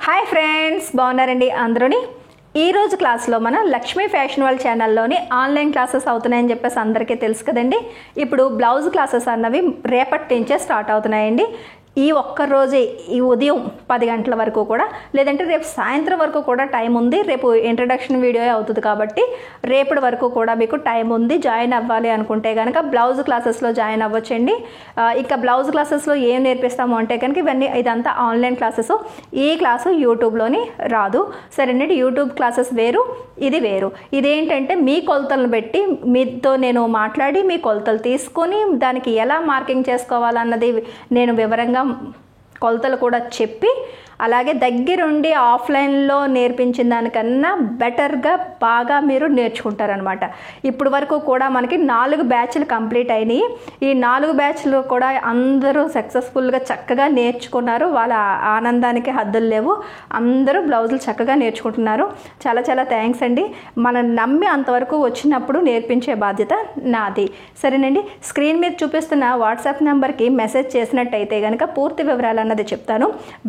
Hi friends, బాగున్నారండి అందరూని. ఈరోజు క్లాస్లో మన లక్ష్మీ ఫ్యాషన్ వరల్డ్ ఛానల్లోని ఆన్లైన్ క్లాసెస్ అవుతున్నాయని చెప్పేసి అందరికీ తెలుసు కదండి. ఇప్పుడు బ్లౌజ్ క్లాసెస్ అన్నవి రేపటి నుంచే స్టార్ట్ అవుతున్నాయండి. ఈ ఒక్కరోజే ఈ ఉదయం 10 గంటల వరకు కూడా, లేదంటే రేపు సాయంత్రం వరకు కూడా టైం ఉంది. రేపు ఇంట్రడక్షన్ వీడియో అవుతుంది కాబట్టి రేపటి వరకు కూడా మీకు టైం ఉంది. జాయిన్ అవ్వాలి అనుకుంటే కనుక బ్లౌజ్ క్లాసెస్లో జాయిన్ అవ్వచ్చండి. ఇక బ్లౌజ్ క్లాసెస్లో ఏం నేర్పిస్తాము అంటే కనుక ఇదంతా ఆన్లైన్ క్లాసెస్. ఈ క్లాసు యూట్యూబ్లోని రాదు, సరేనండి. యూట్యూబ్ క్లాసెస్ వేరు, ఇది వేరు. ఇదేంటంటే మీ కొలతలను పెట్టి మీతో నేను మాట్లాడి మీ కొలతలు తీసుకొని దానికి ఎలా మార్కింగ్ చేసుకోవాలన్నది నేను వివరంగా కొలతలు కూడా చెప్పి, అలాగే దగ్గరుండి ఆఫ్లైన్లో నేర్పించిన దానికన్నా బెటర్గా బాగా మీరు నేర్చుకుంటారనమాట. ఇప్పుడు వరకు కూడా మనకి 4 బ్యాచ్లు కంప్లీట్ అయినాయి. ఈ 4 బ్యాచ్లు కూడా అందరూ సక్సెస్ఫుల్గా చక్కగా నేర్చుకున్నారు. వాళ్ళ ఆనందానికి హద్దులు లేవు. అందరూ బ్లౌజులు చక్కగా నేర్చుకుంటున్నారు. చాలా చాలా థ్యాంక్స్ అండి. మనం నమ్మి అంతవరకు వచ్చినప్పుడు నేర్పించే బాధ్యత నాది, సరేనండి. స్క్రీన్ మీద చూపిస్తున్న వాట్సాప్ నెంబర్కి మెసేజ్ చేసినట్టయితే కనుక పూర్తి వివరాలు అన్నది చెప్తాను.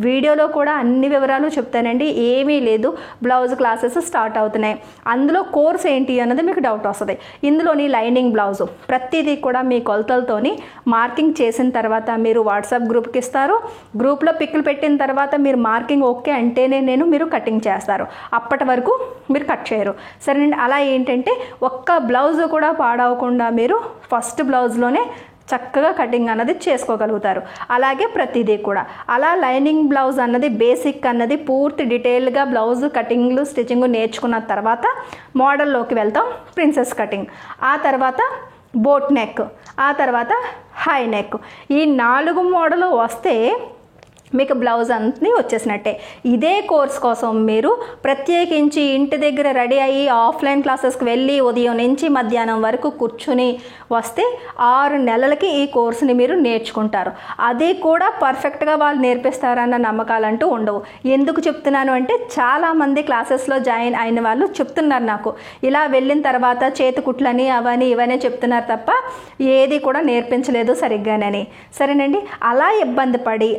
వీడియోలో కూడా అన్ని వివరాలు చెప్తానండి. ఏమీ లేదు, బ్లౌజ్ క్లాసెస్ స్టార్ట్ అవుతున్నాయి. అందులో కోర్స్ ఏంటి అన్నది మీకు డౌట్ వస్తుంది. ఇందులోని లైనింగ్ బ్లౌజు ప్రతిదీ కూడా మీ కొలతలతోని మార్కింగ్ చేసిన తర్వాత మీరు వాట్సాప్ గ్రూప్కి ఇస్తారు. గ్రూప్లో పిక్లు పెట్టిన తర్వాత మీరు మార్కింగ్ ఓకే అంటేనే మీరు కటింగ్ చేస్తారు. అప్పటి వరకు మీరు కట్ చేయరు, సరేనండి. అలా ఏంటంటే ఒక్క బ్లౌజ్ కూడా పాడవకుండా మీరు ఫస్ట్ బ్లౌజ్లోనే చక్కగా కటింగ్ అన్నది చేసుకోగలుగుతారు. అలాగే ప్రతిదీ కూడా అలా లైనింగ్ బ్లౌజ్ అన్నది బేసిక్ అన్నది పూర్తి డీటెయిల్గా బ్లౌజ్ కటింగ్లు స్టిచ్చింగ్ నేర్చుకున్న తర్వాత మోడల్లోకి వెళ్తాం. ప్రిన్సెస్ కటింగ్, ఆ తర్వాత బోట్ నెక్, ఆ తర్వాత హై నెక్. ఈ 4 మోడల్ వస్తే మీకు బ్లౌజ్ అన్నీ వచ్చేసినట్టే. ఇదే కోర్స్ కోసం మీరు ప్రత్యేకించి ఇంటి దగ్గర రెడీ అయ్యి ఆఫ్లైన్ క్లాసెస్కి వెళ్ళి ఉదయం నుంచి మధ్యాహ్నం వరకు కూర్చుని వస్తే 6 నెలలకి ఈ కోర్సుని మీరు నేర్చుకుంటారు. అది కూడా పర్ఫెక్ట్గా వాళ్ళు నేర్పిస్తారన్న నమ్మకాలంటూ ఉండవు. ఎందుకు చెప్తున్నాను అంటే చాలామంది క్లాసెస్లో జాయిన్ అయిన వాళ్ళు చెప్తున్నారు నాకు, ఇలా వెళ్ళిన తర్వాత చేతి కుట్లని అవని ఇవన్నీ చెప్తున్నారు తప్ప ఏది కూడా నేర్పించలేదు సరిగ్గానని, సరేనండి. అలా ఇబ్బంది పడి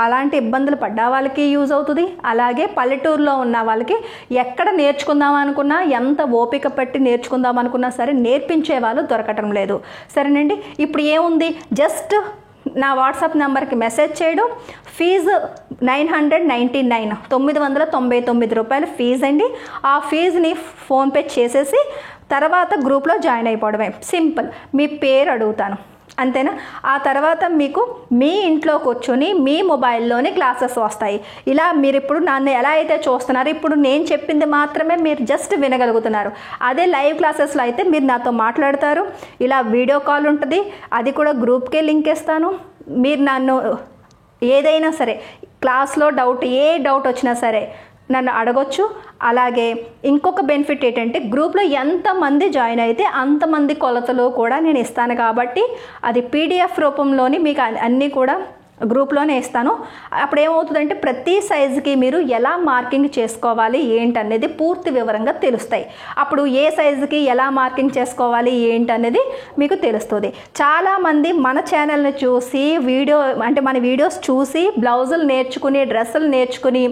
అలాంటి ఇబ్బందులు పడ్డ వాళ్ళకి యూజ్ అవుతుంది. అలాగే పల్లెటూరులో ఉన్న వాళ్ళకి ఎక్కడ నేర్చుకుందాం అనుకున్నా, ఎంత ఓపిక పట్టి నేర్చుకుందాం అనుకున్నా సరే నేర్పించే వాళ్ళు దొరకటం లేదు, సరేనండి. ఇప్పుడు ఏముంది, జస్ట్ నా వాట్సాప్ నెంబర్కి మెసేజ్ చేయడం. ఫీజు 999 999 రూపాయలు ఫీజు అండి. ఆ ఫీజుని ఫోన్పే చేసేసి తర్వాత గ్రూప్లో జాయిన్ అయిపోవడమే, సింపుల్. మీ పేరు అడుగుతాను, అంతేనా. ఆ తర్వాత మీకు మీ ఇంట్లో కూర్చొని మీ మొబైల్లోనే క్లాసెస్ వస్తాయి. ఇలా మీరు ఇప్పుడు నన్ను ఎలా అయితే చూస్తున్నారు, ఇప్పుడు నేను చెప్పింది మాత్రమే మీరు జస్ట్ వినగలుగుతున్నారు. అదే లైవ్ క్లాసెస్లో అయితే మీరు నాతో మాట్లాడతారు. ఇలా వీడియో కాల్ ఉంటుంది, అది కూడా గ్రూప్కే లింక్ ఇస్తాను. మీరు నన్ను ఏదైనా సరే క్లాస్లో ఏ డౌట్ వచ్చినా సరే నన్ను అడగొచ్చు. అలాగే ఇంకొక బెనిఫిట్ ఏంటంటే గ్రూప్లో ఎంతమంది జాయిన్ అయితే అంతమంది కొలతలు కూడా నేను ఇస్తాను కాబట్టి అది PDF రూపంలోని మీకు అన్నీ కూడా గ్రూప్లోనే ఇస్తాను. అప్పుడు ఏమవుతుందంటే ప్రతి సైజుకి మీరు ఎలా మార్కింగ్ చేసుకోవాలి ఏంటనేది పూర్తి వివరంగా తెలుస్తాయి. అప్పుడు ఏ సైజుకి ఎలా మార్కింగ్ చేసుకోవాలి ఏంటనేది మీకు తెలుస్తుంది. చాలామంది మన ఛానల్ని చూసి మన వీడియోస్ చూసి బ్లౌజులు నేర్చుకుని డ్రెస్సులు నేర్చుకుని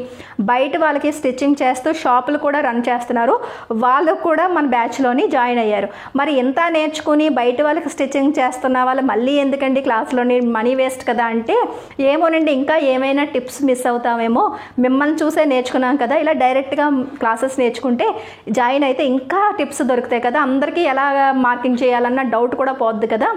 బయట వాళ్ళకి స్టిచ్చింగ్ చేస్తూ షాపులు కూడా రన్ చేస్తున్నారు. వాళ్ళు కూడా మన బ్యాచ్లోని జాయిన్ అయ్యారు. మరి ఎంత నేర్చుకుని బయట వాళ్ళకి స్టిచ్చింగ్ చేస్తున్న వాళ్ళు మళ్ళీ ఎందుకండి క్లాస్లోని మనీ వేస్ట్ కదా అంటే, ఏమోనండి ఇంకా ఏమైనా టిప్స్ మిస్ అవుతామేమో, మిమ్మల్ని చూసే నేర్చుకున్నాం కదా, ఇలా డైరెక్ట్గా క్లాసెస్ నేర్చుకుంటే జాయిన్ అయితే ఇంకా టిప్స్ దొరుకుతాయి కదా, అందరికీ ఎలా మార్కింగ్ చేయాలన్న డౌట్ కూడా పోద్ది కదా,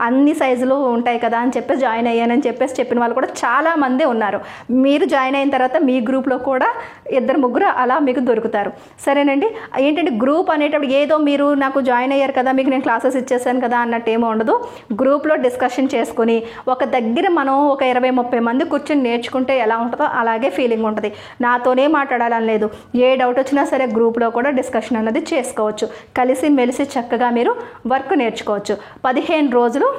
అన్ని సైజులు ఉంటాయి కదా అని చెప్పేసి జాయిన్ అయ్యానని చెప్పేసి చెప్పిన వాళ్ళు కూడా చాలామంది ఉన్నారు. మీరు జాయిన్ అయిన తర్వాత మీ గ్రూప్లో కూడా 2-3 అలా మీకు దొరుకుతారు, సరేనండి. ఏంటంటే గ్రూప్ అనేటప్పుడు ఏదో మీరు నాకు జాయిన్ అయ్యారు కదా మీకు నేను క్లాసెస్ ఇచ్చేసాను కదా అన్నట్టు ఏమో ఉండదు. గ్రూప్లో డిస్కషన్ చేసుకుని ఒక దగ్గర మనం ఒక 20-30 మంది కూర్చొని నేర్చుకుంటే ఎలా ఉంటుందో అలాగే ఫీలింగ్ ఉంటుంది. నాతోనే మాట్లాడాలని లేదు, ఏ డౌట్ వచ్చినా సరే గ్రూప్లో కూడా డిస్కషన్ అన్నది చేసుకోవచ్చు. కలిసి మెలిసి చక్కగా మీరు వర్క్ నేర్చుకోవచ్చు. 15 రోజులు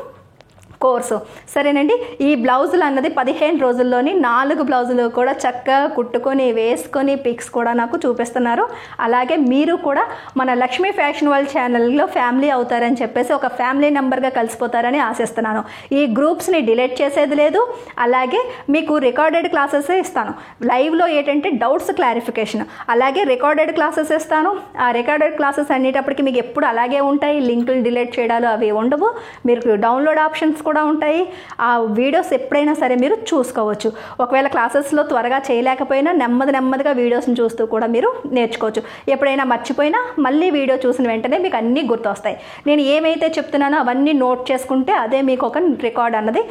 కోర్సు. సరేనండి, ఈ బ్లౌజులు అన్నది 15 రోజుల్లోని 4 బ్లౌజులు కూడా చక్కగా కుట్టుకొని వేసుకొని పిక్స్ కూడా నాకు చూపిస్తున్నారు. అలాగే మీరు కూడా మన లక్ష్మీ ఫ్యాషన్ వరల్డ్ ఛానల్లో ఫ్యామిలీ అవుతారని చెప్పేసి ఒక ఫ్యామిలీ నెంబర్గా కలిసిపోతారని ఆశిస్తున్నాను. ఈ గ్రూప్స్ని డిలీట్ చేసేది లేదు. అలాగే మీకు రికార్డెడ్ క్లాసెస్ ఇస్తాను. లైవ్లో ఏంటంటే డౌట్స్ క్లారిఫికేషన్, అలాగే రికార్డెడ్ క్లాసెస్ ఇస్తాను. ఆ రికార్డెడ్ క్లాసెస్ అనేటప్పటికి మీకు ఎప్పుడు అలాగే ఉంటాయి. లింకులు డిలీట్ చేయడాలు అవి ఉండవు. మీరు డౌన్లోడ్ ఆప్షన్స్ కూడా ఉంటాయి. ఆ వీడియోస్ ఎప్పుడైనా సరే మీరు చూసుకోవచ్చు. ఒకవేళ క్లాసెస్లో త్వరగా చేయలేకపోయినా నెమ్మదిగా వీడియోస్ని చూస్తూ కూడా మీరు నేర్చుకోవచ్చు. ఎప్పుడైనా మర్చిపోయినా మళ్ళీ వీడియో చూసిన వెంటనే మీకు అన్నీ గుర్తొస్తాయి. నేను ఏమైతే చెప్తున్నానో అవన్నీ నోట్ చేసుకుంటే అదే మీకు ఒక రికార్డ్ అన్నది,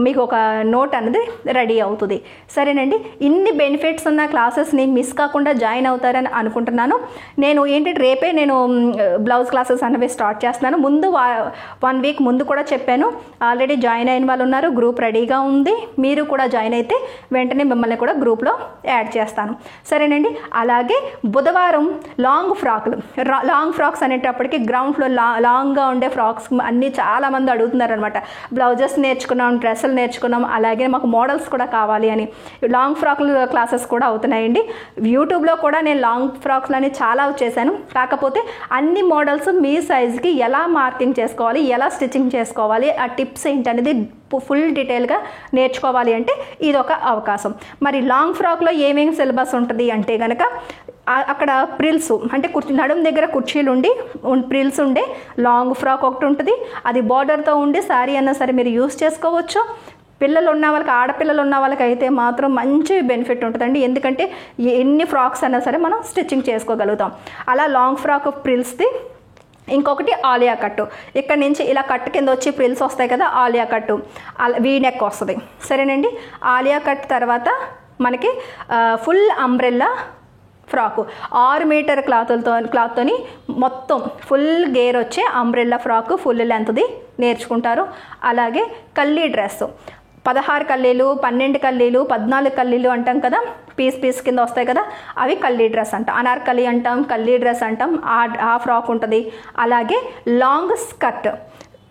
మీకు ఒక నోట్ అన్నది రెడీ అవుతుంది. సరేనండి, ఇన్ని బెనిఫిట్స్ ఉన్న క్లాసెస్ని మిస్ కాకుండా జాయిన్ అవుతారని అనుకుంటున్నాను. నేను ఏంటంటే రేపే నేను బ్లౌజ్ క్లాసెస్ అన్నవి స్టార్ట్ చేస్తున్నాను. ముందు 1 వీక్ ముందు కూడా చెప్పాను. ఆల్రెడీ జాయిన్ అయిన వాళ్ళు ఉన్నారు. గ్రూప్ రెడీగా ఉంది. మీరు కూడా జాయిన్ అయితే వెంటనే మిమ్మల్ని కూడా గ్రూప్లో యాడ్ చేస్తాను. సరేనండి, అలాగే బుధవారం లాంగ్ ఫ్రాక్స్ అనేటప్పటికి గ్రౌండ్ ఫ్లోర్ లాంగ్గా ఉండే ఫ్రాక్స్ అన్నీ చాలామంది అడుగుతున్నారు అనమాట. బ్లౌజెస్ నేర్చుకున్నాం, డ్రెస్సులు నేర్చుకున్నాం, అలాగే మాకు మోడల్స్ కూడా కావాలి అని. లాంగ్ ఫ్రాక్లు క్లాసెస్ కూడా అవుతున్నాయండి. యూట్యూబ్లో కూడా నేను లాంగ్ ఫ్రాక్స్లు అని చాలా చేశాను. కాకపోతే అన్ని మోడల్స్ మీ సైజుకి ఎలా మార్కింగ్ చేసుకోవాలి, ఎలా స్టిచ్చింగ్ చేసుకోవాలి, ఆ టిప్స్ ఏంటనేది ఫుల్ డీటెయిల్గా నేర్చుకోవాలి అంటే ఇది ఒక అవకాశం. మరి లాంగ్ ఫ్రాక్లో ఏమేమి సిలబస్ ఉంటుంది అంటే కనుక అక్కడ ప్రిల్స్ అంటే నడుం దగ్గర కుర్చీలు ఉండి ప్రిల్స్ ఉండే లాంగ్ ఫ్రాక్ ఒకటి ఉంటుంది. అది బార్డర్తో ఉండి శారీ అన్నా సరే మీరు యూస్ చేసుకోవచ్చు. పిల్లలు ఉన్న వాళ్ళకి, ఆడపిల్లలు ఉన్న వాళ్ళకి అయితే మాత్రం మంచి బెనిఫిట్ ఉంటుందండి. ఎందుకంటే ఎన్ని ఫ్రాక్స్ అన్నా సరే మనం స్టిచ్చింగ్ చేసుకోగలుగుతాం. అలా లాంగ్ ఫ్రాక్ ప్రిల్స్ది. ఇంకొకటి ఆలియా కట్టు. ఇక్కడ నుంచి ఇలా కట్టు కింద వచ్చి ప్రిల్స్ వస్తాయి కదా, ఆలియా కట్టు వీ నెక్ వస్తుంది. సరేనండి, ఆలియా కట్ తర్వాత మనకి ఫుల్ అంబ్రెల్లా ఫ్రాకు 6 మీటర్ క్లాత్తోని మొత్తం ఫుల్ గేర్ వచ్చే అంబ్రెల్లా ఫ్రాకు ఫుల్ లెంత్ది నేర్చుకుంటారు. అలాగే కల్లీ డ్రెస్ 16 కల్లీలు, 12 కల్లీలు, 14 కల్లీలు అంటాం కదా, పీస్ కింద వస్తాయి కదా, అవి కల్లీ డ్రెస్ అంటాం. అనార్కలి అంటాం, కల్లీ డ్రెస్ అంటాం. ఆ ఫ్రాక్ ఉంటుంది. అలాగే లాంగ్ స్కర్ట్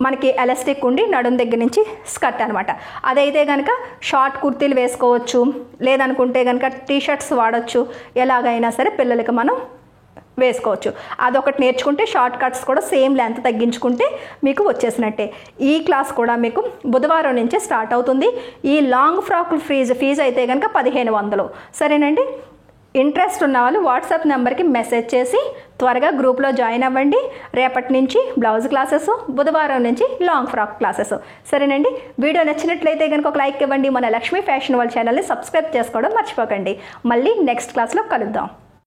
మనకి ఎలాస్టిక్ ఉండి నడుం దగ్గర నుంచి స్కర్ట్ అనమాట. అదైతే కనుక షార్ట్ కుర్తీలు వేసుకోవచ్చు, లేదనుకుంటే కనుక టీషర్ట్స్ వాడచ్చు. ఎలాగైనా సరే పిల్లలకి మనం వేసుకోవచ్చు. అదొకటి నేర్చుకుంటే షార్ట్ కట్స్ కూడా సేమ్ లెంత్ తగ్గించుకుంటే మీకు వచ్చేసినట్టే. ఈ క్లాస్ కూడా మీకు బుధవారం నుంచే స్టార్ట్ అవుతుంది. ఈ లాంగ్ ఫ్రాక్ ఫీజు అయితే కనుక 1500. సరేనండి, ఇంట్రెస్ట్ ఉన్న వాళ్ళు వాట్సాప్ నెంబర్కి మెసేజ్ చేసి త్వరగా గ్రూప్లో జాయిన్ అవ్వండి. రేపటి నుంచి బ్లౌజ్ క్లాసెస్, బుధవారం నుంచి లాంగ్ ఫ్రాక్ క్లాసెస్. సరేనండి, వీడియో నచ్చినట్లయితే కనుక ఒక లైక్ ఇవ్వండి. మన లక్ష్మీ ఫ్యాషన్ వరల్డ్ ఛానల్ని సబ్స్క్రైబ్ చేసుకోవడం మర్చిపోకండి. మళ్ళీ నెక్స్ట్ క్లాస్లో కలుద్దాం.